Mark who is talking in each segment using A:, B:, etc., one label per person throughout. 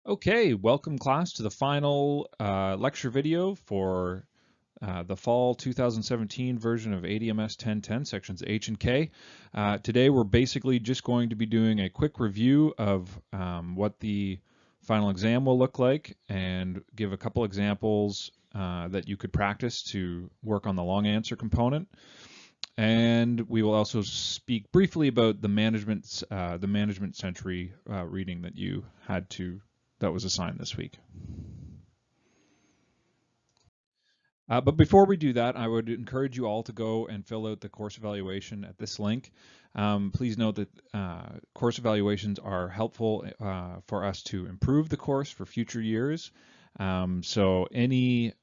A: Okay, welcome class to the final lecture video for the fall 2017 version of ADMS 1010 sections H and K. Today we're basically just going to be doing a quick review of what the final exam will look like and give a couple examples that you could practice to work on the long answer component. And we will also speak briefly about the management century reading that you had to that was assigned this week. But before we do that, I would encourage you all to go and fill out the course evaluation at this link. Please note that course evaluations are helpful for us to improve the course for future years. So any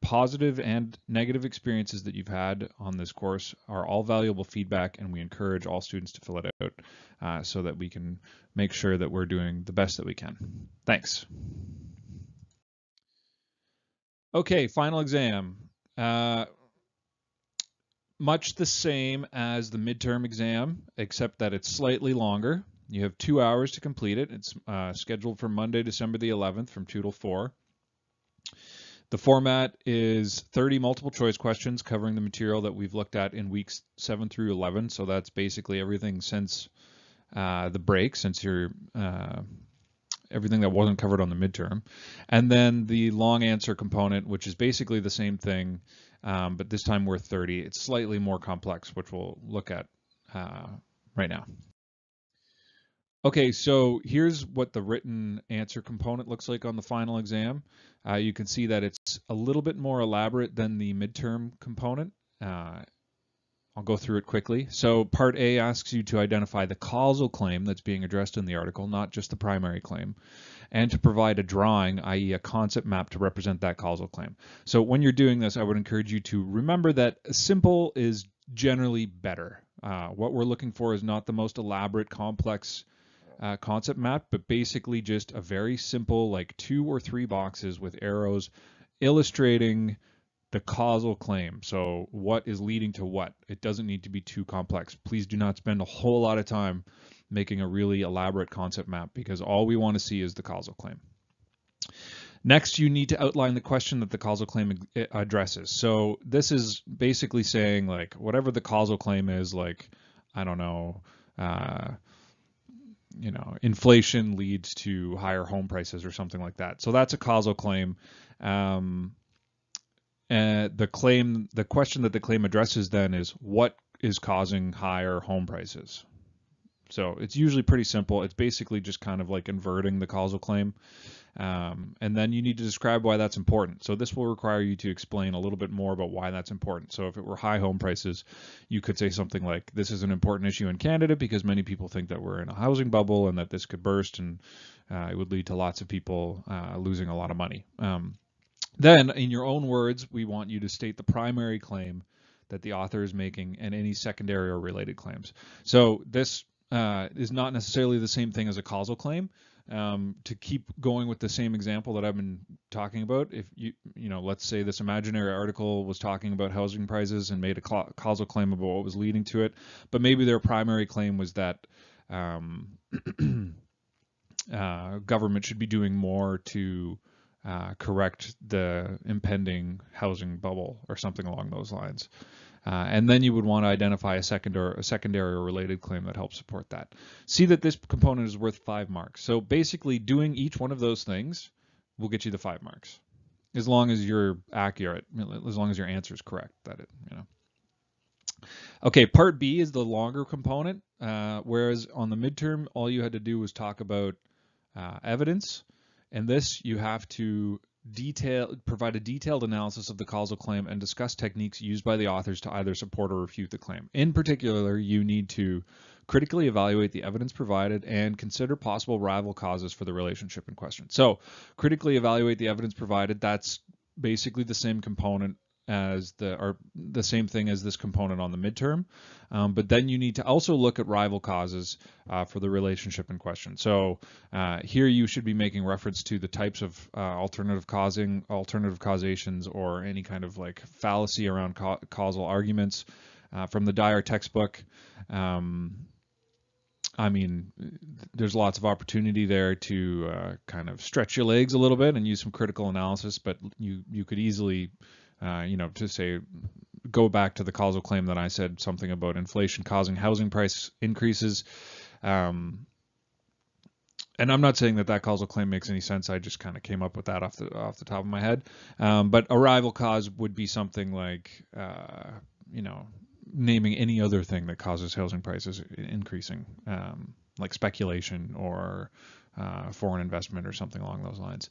A: positive and negative experiences that you've had on this course are all valuable feedback, and we encourage all students to fill it out so that we can make sure that we're doing the best that we can. Thanks. Okay, final exam. Much the same as the midterm exam, except that it's slightly longer. You have 2 hours to complete it. It's scheduled for Monday, December the 11th from 2 till 4. The format is 30 multiple choice questions covering the material that we've looked at in weeks 7 through 11. So that's basically everything since the break, since you're everything that wasn't covered on the midterm. And then the long answer component, which is basically the same thing, but this time worth 30. It's slightly more complex, which we'll look at right now. Okay, so here's what the written answer component looks like on the final exam. You can see that it's a little bit more elaborate than the midterm component. I'll go through it quickly. So part A asks you to identify the causal claim that's being addressed in the article, not just the primary claim, and to provide a drawing, i.e. a concept map to represent that causal claim. So when you're doing this, I would encourage you to remember that simple is generally better. What we're looking for is not the most elaborate, complex concept map, but basically just a very simple, like 2 or 3 boxes with arrows illustrating the causal claim. So what is leading to what? It doesn't need to be too complex. Please do not spend a whole lot of time making a really elaborate concept map, because all we want to see is the causal claim. Next, you need to outline the question that the causal claim addresses. So this is basically saying, like, whatever the causal claim is, like, I don't know, inflation leads to higher home prices or something like that. So that's a causal claim. The question that the claim addresses then is, what is causing higher home prices? So it's usually pretty simple. It's basically just kind of like inverting the causal claim. And then you need to describe why that's important. So this will require you to explain a little bit more about why that's important. So if it were high home prices, you could say something like, this is an important issue in Canada because many people think that we're in a housing bubble and that this could burst, and it would lead to lots of people losing a lot of money. Then, in your own words, we want you to state the primary claim that the author is making and any secondary or related claims. So this is not necessarily the same thing as a causal claim. To keep going with the same example that I've been talking about, if let's say this imaginary article was talking about housing prices and made a causal claim about what was leading to it, but maybe their primary claim was that government should be doing more to correct the impending housing bubble or something along those lines. And then you would want to identify a secondary or related claim that helps support that. See that this component is worth 5 marks. So basically doing each one of those things will get you the 5 marks, as long as you're accurate, as long as your answer is correct. Okay, part B is the longer component, whereas on the midterm, all you had to do was talk about evidence. And this, you have to provide a detailed analysis of the causal claim and discuss techniques used by the authors to either support or refute the claim. In particular, you need to critically evaluate the evidence provided and consider possible rival causes for the relationship in question. So, critically evaluate the evidence provided. That's basically the same component as the same thing as this component on the midterm, but then you need to also look at rival causes for the relationship in question. So here you should be making reference to the types of alternative causations, or any kind of like fallacy around causal arguments from the Dyer textbook. I mean, there's lots of opportunity there to kind of stretch your legs a little bit and use some critical analysis, but you could easily, to say, go back to the causal claim that I said something about inflation causing housing price increases. And I'm not saying that causal claim makes any sense. I just kind of came up with that off the top of my head. But a rival cause would be something like, naming any other thing that causes housing prices increasing, like speculation or foreign investment or something along those lines.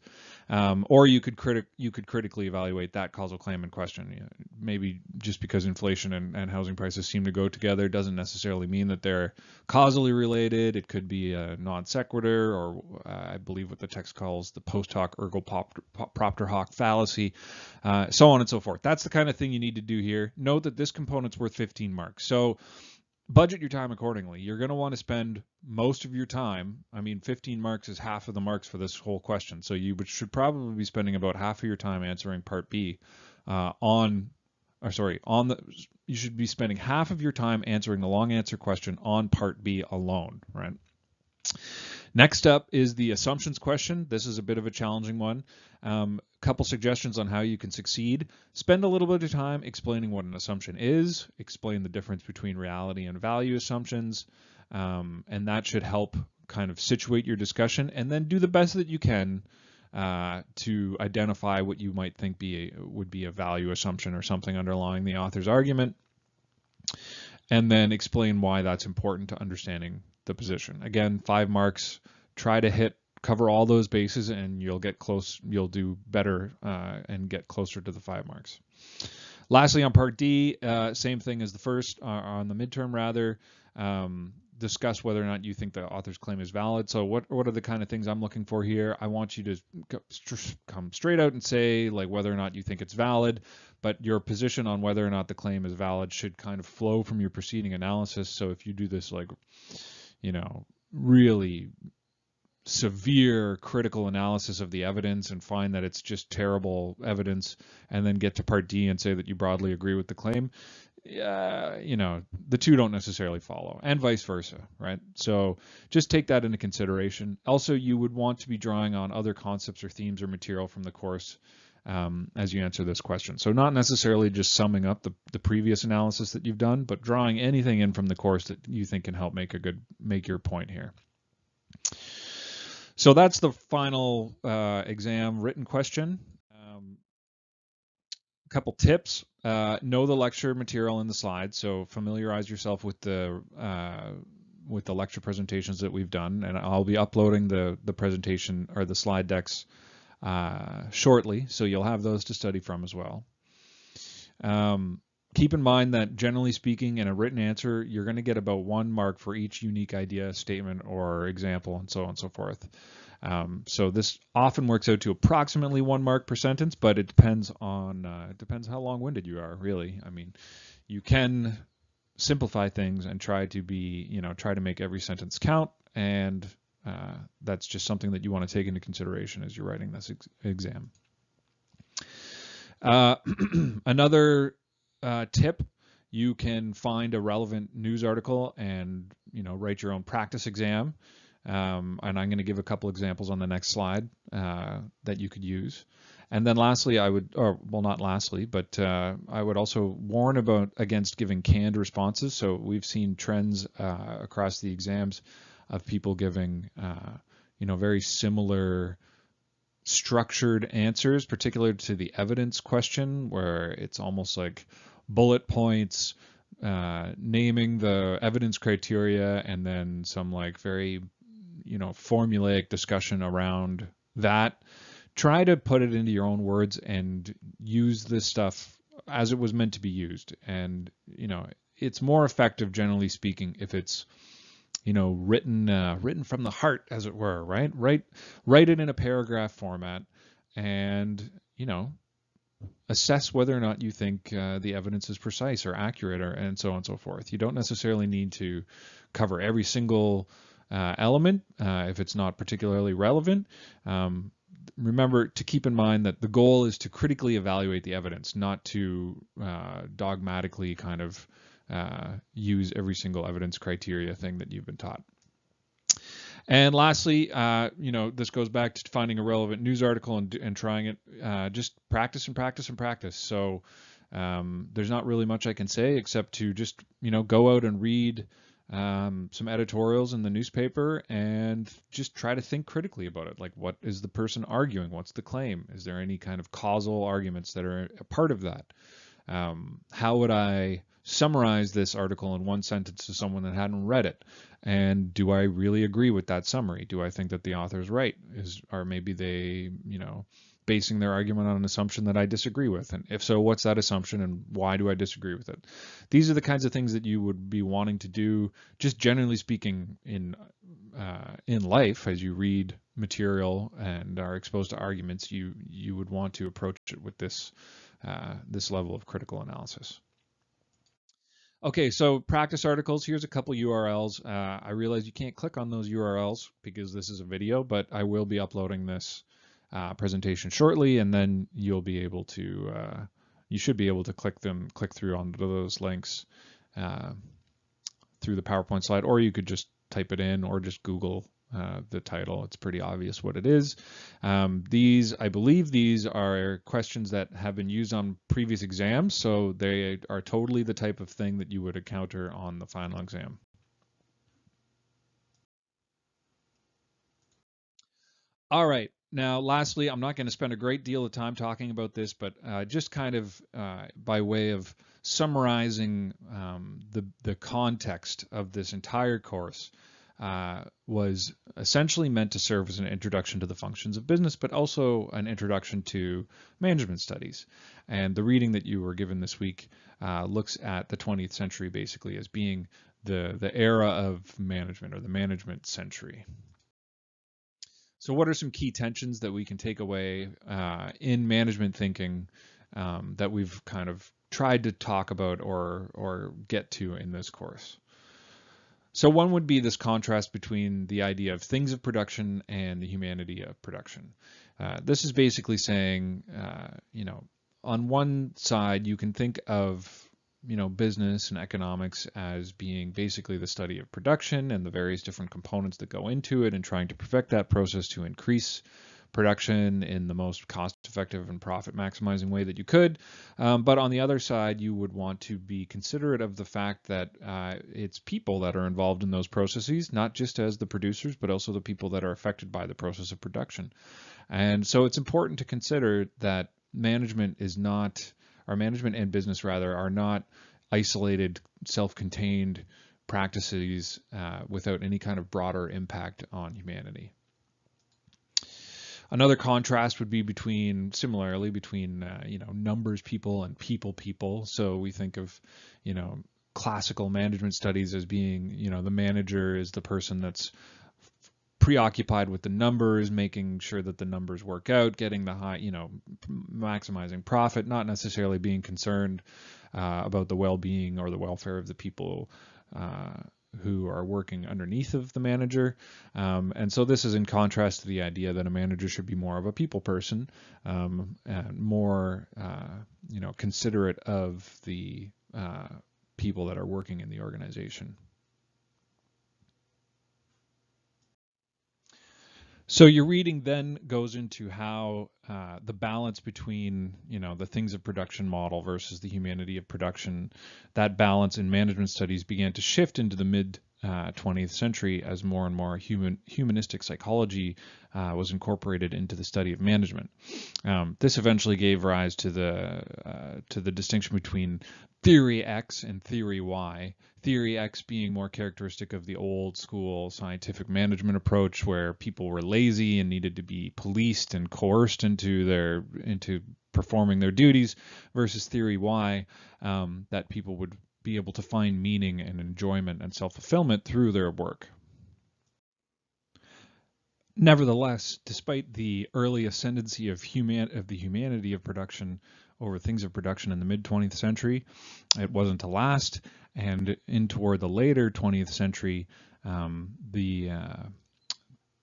A: Or you could critically evaluate that causal claim in question. Maybe just because inflation and housing prices seem to go together doesn't necessarily mean that they're causally related. It could be a non sequitur, or I believe what the text calls the post hoc ergo propter hoc fallacy, so on and so forth. That's the kind of thing you need to do here. Note that this component's worth 15 marks. So budget your time accordingly. You're going to want to spend most of your time. I mean, 15 marks is half of the marks for this whole question. So you should probably be spending about half of your time answering part B you should be spending half of your time answering the long answer question on part B alone, right? Next up is the assumptions question. This is a bit of a challenging one. Couple suggestions on how you can succeed. Spend a little bit of time explaining what an assumption is, explain the difference between reality and value assumptions, and that should help kind of situate your discussion, and then do the best that you can to identify what you might think would be a value assumption or something underlying the author's argument, and then explain why that's important to understanding the position. Again, 5 marks. Try to cover all those bases, and you'll get close. You'll do better and get closer to the 5 marks. Lastly, on part D, same thing as the first, on the midterm rather. Discuss whether or not you think the author's claim is valid. So what are the kind of things I'm looking for here? I want you to come straight out and say like whether or not you think it's valid, but your position on whether or not the claim is valid should kind of flow from your preceding analysis. So if you do this like, really severe critical analysis of the evidence and find that it's just terrible evidence, and then get to part D and say that you broadly agree with the claim, the two don't necessarily follow, and vice versa, right? So just take that into consideration. Also, you would want to be drawing on other concepts or themes or material from the course as you answer this question. So not necessarily just summing up the previous analysis that you've done, but drawing anything in from the course that you think can help make your point here. So that's the final exam written question. A couple tips. Know the lecture material in the slides, so familiarize yourself with the lecture presentations that we've done, and I'll be uploading the presentation or the slide decks shortly, so you'll have those to study from as well. Keep in mind that generally speaking, in a written answer, you're going to get about 1 mark for each unique idea, statement, or example, and so on and so forth. So this often works out to approximately 1 mark per sentence, but it depends how long-winded you are, really. I mean, you can simplify things and try to make every sentence count, and that's just something that you want to take into consideration as you're writing this exam. Another tip: you can find a relevant news article and write your own practice exam. And I'm going to give a couple examples on the next slide that you could use. And then lastly, I would also warn against giving canned responses. So we've seen trends across the exams of people giving very similar structured answers, particularly to the evidence question, where it's almost like bullet points, naming the evidence criteria, and then some like very formulaic discussion around that. Try to put it into your own words and use this stuff as it was meant to be used. And it's more effective, generally speaking, if it's written from the heart, as it were, right? Write it in a paragraph format, and assess whether or not you think the evidence is precise or accurate, and so on and so forth. You don't necessarily need to cover every single element if it's not particularly relevant. Remember to keep in mind that the goal is to critically evaluate the evidence, not to dogmatically kind of use every single evidence criteria thing that you've been taught. And lastly, this goes back to finding a relevant news article and trying it. Just practice and practice and practice. So there's not really much I can say except to just, go out and read some editorials in the newspaper and just try to think critically about it. Like, what is the person arguing? What's the claim? Is there any kind of causal arguments that are a part of that? How would I summarize this article in one sentence to someone that hadn't read it? And do I really agree with that summary? Do I think that the author is right? Or maybe they, basing their argument on an assumption that I disagree with? And if so, what's that assumption and why do I disagree with it? These are the kinds of things that you would be wanting to do, just generally speaking, in life. As you read material and are exposed to arguments, you would want to approach it with this level of critical analysis. Okay, so practice articles. Here's a couple URLs. I realize you can't click on those URLs because this is a video, but I will be uploading this presentation shortly, and then you'll be able to, you should be able to click through onto those links through the PowerPoint slide, or you could just type it in or just Google the title. It's pretty obvious what it is. I believe these are questions that have been used on previous exams, so they are totally the type of thing that you would encounter on the final exam. All right. Now, lastly, I'm not going to spend a great deal of time talking about this, but just kind of by way of summarizing the context of this entire course, was essentially meant to serve as an introduction to the functions of business, but also an introduction to management studies. And the reading that you were given this week looks at the 20th century basically as being the era of management, or the management century. So what are some key tensions that we can take away in management thinking that we've kind of tried to talk about or get to in this course? So one would be this contrast between the idea of things of production and the humanity of production. This is basically saying, on one side, you can think of, business and economics as being basically the study of production and the various different components that go into it, and trying to perfect that process to increase production in the most cost-effective and profit-maximizing way that you could. But on the other side, you would want to be considerate of the fact that it's people that are involved in those processes, not just as the producers, but also the people that are affected by the process of production. And so it's important to consider that management and business rather, are not isolated, self-contained practices without any kind of broader impact on humanity. Another contrast would be between numbers people and people. So we think of, classical management studies as being, the manager is the person that's preoccupied with the numbers, making sure that the numbers work out, getting the high, maximizing profit, not necessarily being concerned about the well-being or the welfare of the people who are working underneath of the manager. And so this is in contrast to the idea that a manager should be more of a people person, and more, considerate of the people that are working in the organization. So your reading then goes into how the balance between, the things of production model versus the humanity of production, that balance in management studies began to shift into the mid 20th century as more and more humanistic psychology was incorporated into the study of management. This eventually gave rise to the distinction between theory X and theory Y. Theory X being more characteristic of the old school scientific management approach, where people were lazy and needed to be policed and coerced into performing their duties, versus theory Y, that people would be able to find meaning and enjoyment and self-fulfillment through their work. Nevertheless, despite the early ascendancy of the humanity of production over things of production in the mid-20th century, it wasn't to last, and in toward the later 20th century,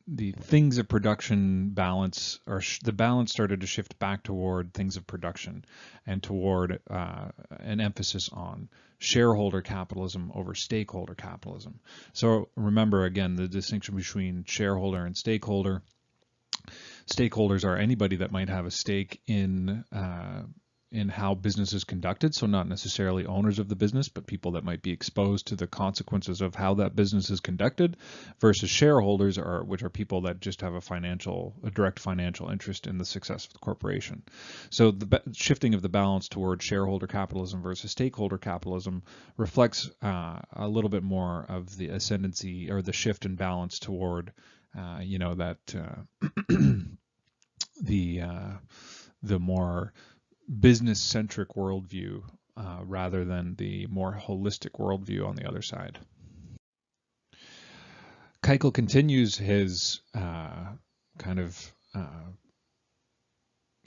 A: the things of production balance, or the balance started to shift back toward things of production and toward an emphasis on shareholder capitalism over stakeholder capitalism. So remember, again, the distinction between shareholder and stakeholder. Stakeholders are anybody that might have a stake in how business is conducted, so not necessarily owners of the business, but people that might be exposed to the consequences of how that business is conducted, versus shareholders, which are people that just have a direct financial interest in the success of the corporation. So the shifting of the balance towards shareholder capitalism versus stakeholder capitalism reflects a little bit more of the ascendancy or the shift in balance toward the more business-centric worldview rather than the more holistic worldview on the other side. Keukel continues his kind of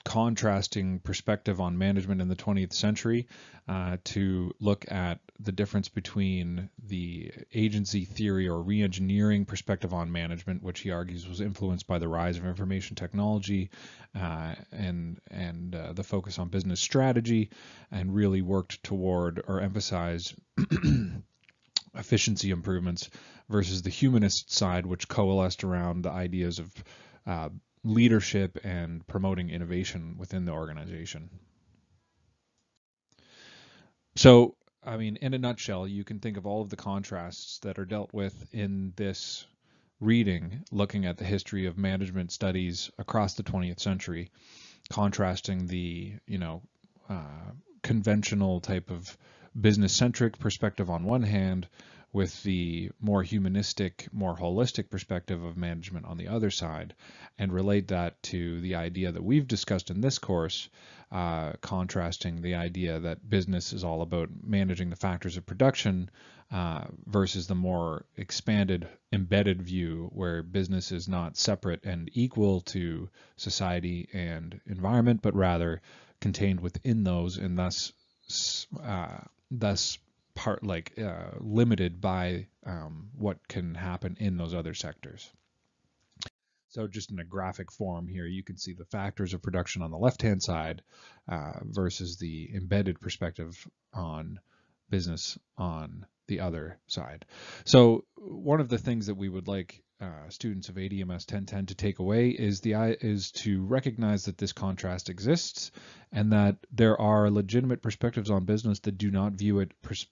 A: contrasting perspective on management in the 20th century to look at the difference between the agency theory or re-engineering perspective on management, which he argues was influenced by the rise of information technology and the focus on business strategy, and really worked toward or emphasized efficiency improvements, versus the humanist side, which coalesced around the ideas of leadership and promoting innovation within the organization. So, I mean, in a nutshell, you can think of all of the contrasts that are dealt with in this reading, looking at the history of management studies across the 20th century, contrasting the, conventional type of business-centric perspective on one hand with the more humanistic, more holistic perspective of management on the other side, and relate that to the idea that we've discussed in this course, contrasting the idea that business is all about managing the factors of production versus the more expanded, embedded view where business is not separate and equal to society and environment, but rather contained within those, and thus limited by what can happen in those other sectors. So just in a graphic form here, you can see the factors of production on the left-hand side versus the embedded perspective on business on the other side. So one of the things that we would like students of ADMS 1010 to take away is to recognize that this contrast exists, and that there are legitimate perspectives on business that do not view it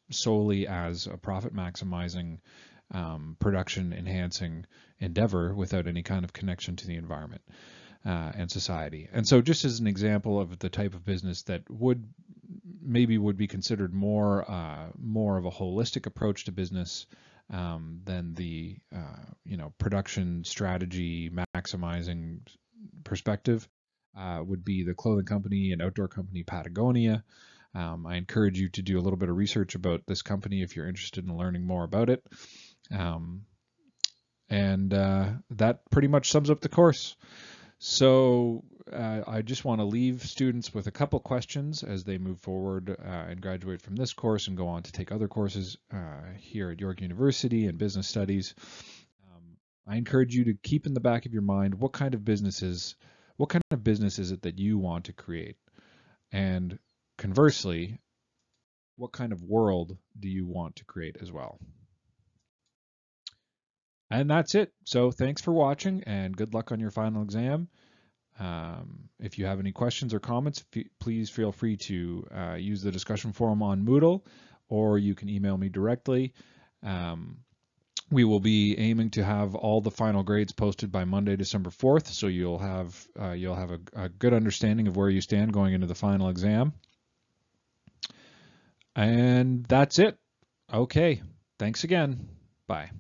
A: solely as a profit maximizing, production enhancing endeavor without any kind of connection to the environment and society. And so just as an example of the type of business that would be considered more of a holistic approach to business than the production strategy maximizing perspective would be the clothing company and outdoor company Patagonia. I encourage you to do a little bit of research about this company if you're interested in learning more about it. That pretty much sums up the course. So I just want to leave students with a couple questions as they move forward and graduate from this course and go on to take other courses here at York University in business studies. I encourage you to keep in the back of your mind what kind of business is it that you want to create, and conversely, what kind of world do you want to create as well? And that's it. So thanks for watching, and good luck on your final exam. If you have any questions or comments, please feel free to use the discussion forum on Moodle, or you can email me directly. We will be aiming to have all the final grades posted by Monday, December 4th, so you'll have a good understanding of where you stand going into the final exam. And that's it. Okay, thanks again. Bye.